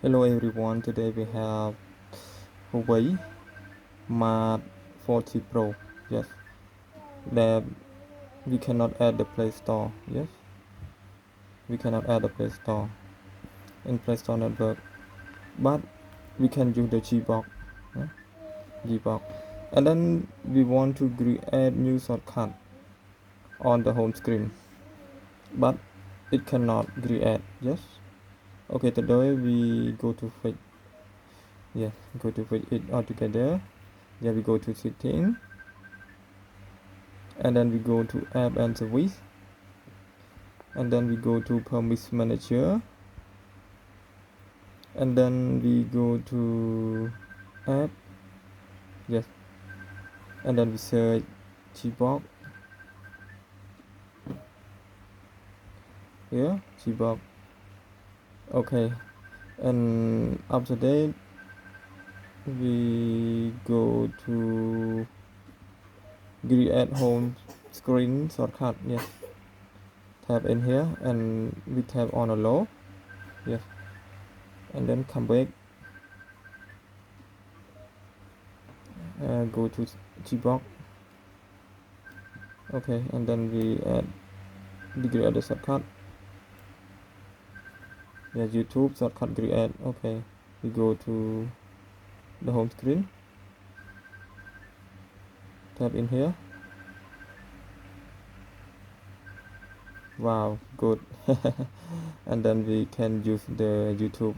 Hello everyone, today we have Huawei Mate 40 Pro. Yes, that we cannot add the Play Store. Yes, we cannot add the Play Store in Play Store network, but we can use the gbox. Yeah? Gbox, and then we want to create new shortcut on the home screen, but it cannot create. Yes. Okay, today we go to fix. Yes, go to fix it altogether. Yeah, we go to setting, and then we go to app and service, and then we go to permission manager, and then we go to app. Yes, and then we search gbox. Here gbox. Okay, and after that we go to create home screen shortcut. Yes, tap in here and we tap on a low. Yes, and then come back, go to gbox. Okay, and then we add create the shortcut. Yeah, YouTube shortcut create. Okay, we go to the home screen, tap in here. Wow, good. And then we can use the YouTube